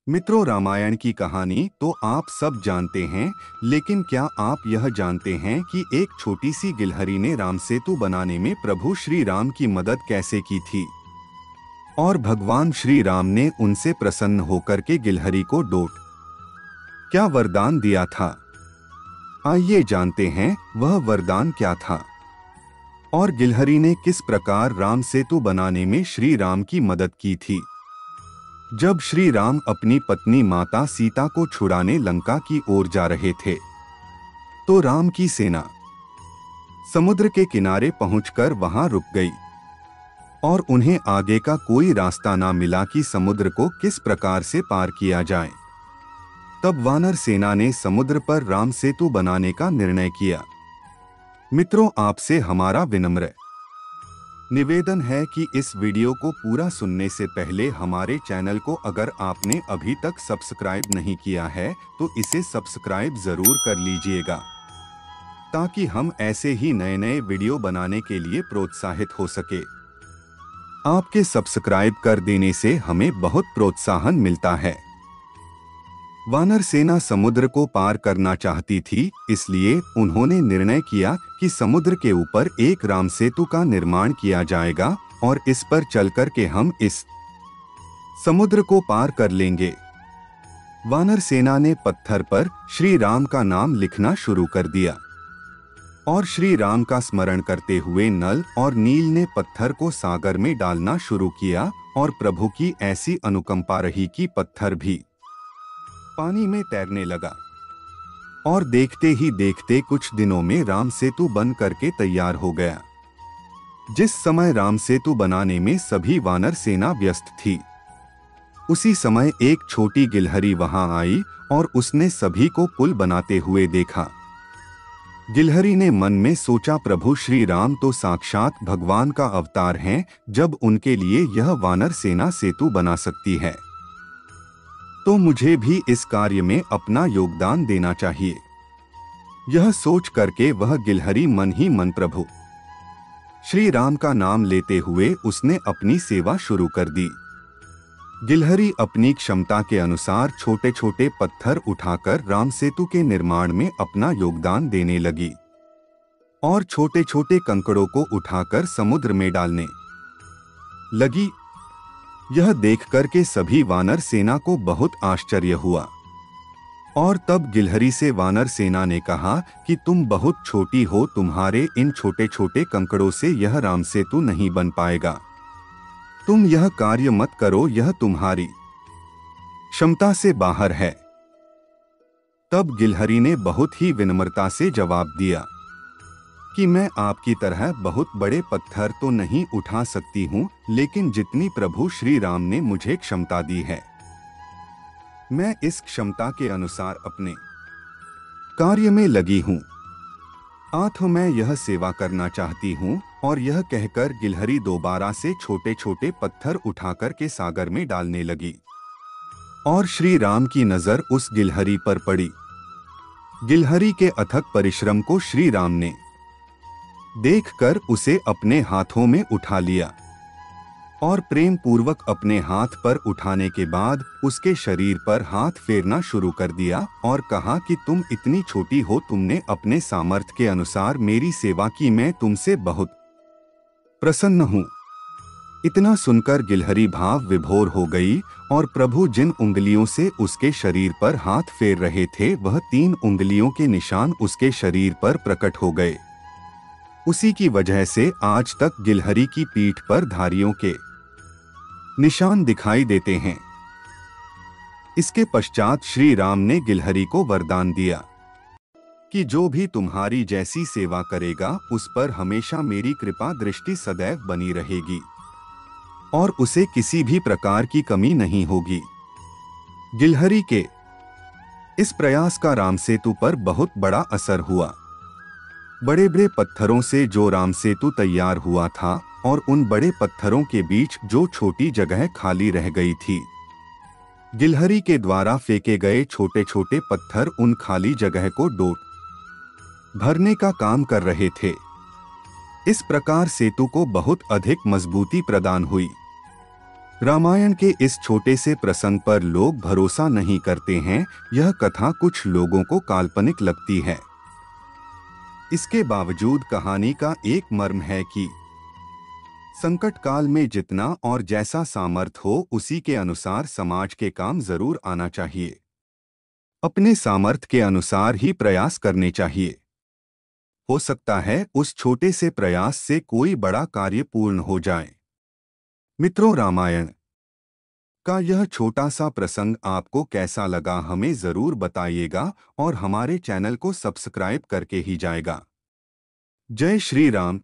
मित्रों, रामायण की कहानी तो आप सब जानते हैं, लेकिन क्या आप यह जानते हैं कि एक छोटी सी गिलहरी ने राम सेतु बनाने में प्रभु श्री राम की मदद कैसे की थी? और भगवान श्री राम ने उनसे प्रसन्न होकर के गिलहरी को क्या वरदान दिया था? आइए जानते हैं वह वरदान क्या था और गिलहरी ने किस प्रकार राम सेतु बनाने में श्री राम की मदद की थी। जब श्री राम अपनी पत्नी माता सीता को छुड़ाने लंका की ओर जा रहे थे, तो राम की सेना समुद्र के किनारे पहुंचकर वहां रुक गई और उन्हें आगे का कोई रास्ता ना मिला कि समुद्र को किस प्रकार से पार किया जाए। तब वानर सेना ने समुद्र पर राम सेतु बनाने का निर्णय किया। मित्रों, आपसे हमारा विनम्र निवेदन है कि इस वीडियो को पूरा सुनने से पहले हमारे चैनल को अगर आपने अभी तक सब्सक्राइब नहीं किया है तो इसे सब्सक्राइब जरूर कर लीजिएगा, ताकि हम ऐसे ही नए नए वीडियो बनाने के लिए प्रोत्साहित हो सके। आपके सब्सक्राइब कर देने से हमें बहुत प्रोत्साहन मिलता है। वानर सेना समुद्र को पार करना चाहती थी, इसलिए उन्होंने निर्णय किया कि समुद्र के ऊपर एक राम सेतु का निर्माण किया जाएगा और इस पर चलकर के हम इस समुद्र को पार कर लेंगे। वानर सेना ने पत्थर पर श्री राम का नाम लिखना शुरू कर दिया और श्री राम का स्मरण करते हुए नल और नील ने पत्थर को सागर में डालना शुरू किया और प्रभु की ऐसी अनुकंपा रही कि पत्थर भी पानी में तैरने लगा और देखते ही देखते कुछ दिनों में राम सेतु बन करके तैयार हो गया। जिस समय राम सेतु बनाने में सभी वानर सेना व्यस्त थी, उसी समय एक छोटी गिलहरी वहां आई और उसने सभी को पुल बनाते हुए देखा। गिलहरी ने मन में सोचा, प्रभु श्री राम तो साक्षात भगवान का अवतार हैं, जब उनके लिए यह वानर सेना सेतु बना सकती है तो मुझे भी इस कार्य में अपना योगदान देना चाहिए। यह सोच करके वह गिलहरी मन ही मन प्रभु श्री राम का नाम लेते हुए उसने अपनी सेवा शुरू कर दी। गिलहरी अपनी क्षमता के अनुसार छोटे छोटे पत्थर उठाकर राम सेतु के निर्माण में अपना योगदान देने लगी और छोटे छोटे कंकड़ों को उठाकर समुद्र में डालने लगी। यह देखकर के सभी वानर सेना को बहुत आश्चर्य हुआ और तब गिलहरी से वानर सेना ने कहा कि तुम बहुत छोटी हो, तुम्हारे इन छोटे छोटे कंकड़ों से यह राम सेतु नहीं बन पाएगा। तुम यह कार्य मत करो, यह तुम्हारी क्षमता से बाहर है। तब गिलहरी ने बहुत ही विनम्रता से जवाब दिया कि मैं आपकी तरह बहुत बड़े पत्थर तो नहीं उठा सकती हूँ, लेकिन जितनी प्रभु श्री राम ने मुझे क्षमता दी है, मैं इस क्षमता के अनुसार अपने कार्य में लगी हूँ। तो मैं यह सेवा करना चाहती हूँ। और यह कहकर गिलहरी दोबारा से छोटे छोटे पत्थर उठाकर के सागर में डालने लगी और श्री राम की नजर उस गिलहरी पर पड़ी। गिलहरी के अथक परिश्रम को श्री राम ने देखकर उसे अपने हाथों में उठा लिया और प्रेम पूर्वक अपने हाथ पर उठाने के बाद उसके शरीर पर हाथ फेरना शुरू कर दिया और कहा कि तुम इतनी छोटी हो, तुमने अपने सामर्थ्य के अनुसार मेरी सेवा की, मैं तुमसे बहुत प्रसन्न हूँ। इतना सुनकर गिलहरी भाव विभोर हो गई और प्रभु जिन उंगलियों से उसके शरीर पर हाथ फेर रहे थे, वह 3 उंगलियों के निशान उसके शरीर पर प्रकट हो गए। उसी की वजह से आज तक गिलहरी की पीठ पर धारियों के निशान दिखाई देते हैं। इसके पश्चात श्री राम ने गिलहरी को वरदान दिया कि जो भी तुम्हारी जैसी सेवा करेगा उस पर हमेशा मेरी कृपा दृष्टि सदैव बनी रहेगी और उसे किसी भी प्रकार की कमी नहीं होगी। गिलहरी के इस प्रयास का राम सेतु पर बहुत बड़ा असर हुआ। बड़े बड़े पत्थरों से जो राम सेतु तैयार हुआ था और उन बड़े पत्थरों के बीच जो छोटी जगह खाली रह गई थी, गिलहरी के द्वारा फेंके गए छोटे छोटे पत्थर उन खाली जगह को भरने का काम कर रहे थे। इस प्रकार सेतु को बहुत अधिक मजबूती प्रदान हुई। रामायण के इस छोटे से प्रसंग पर लोग भरोसा नहीं करते हैं। यह कथा कुछ लोगों को काल्पनिक लगती है। इसके बावजूद कहानी का एक मर्म है कि संकट काल में जितना और जैसा सामर्थ हो उसी के अनुसार समाज के काम जरूर आना चाहिए। अपने सामर्थ के अनुसार ही प्रयास करने चाहिए। हो सकता है उस छोटे से प्रयास से कोई बड़ा कार्य पूर्ण हो जाए। मित्रों, रामायण का यह छोटा सा प्रसंग आपको कैसा लगा हमें जरूर बताइएगा और हमारे चैनल को सब्सक्राइब करके ही जाएगा। जय श्री राम।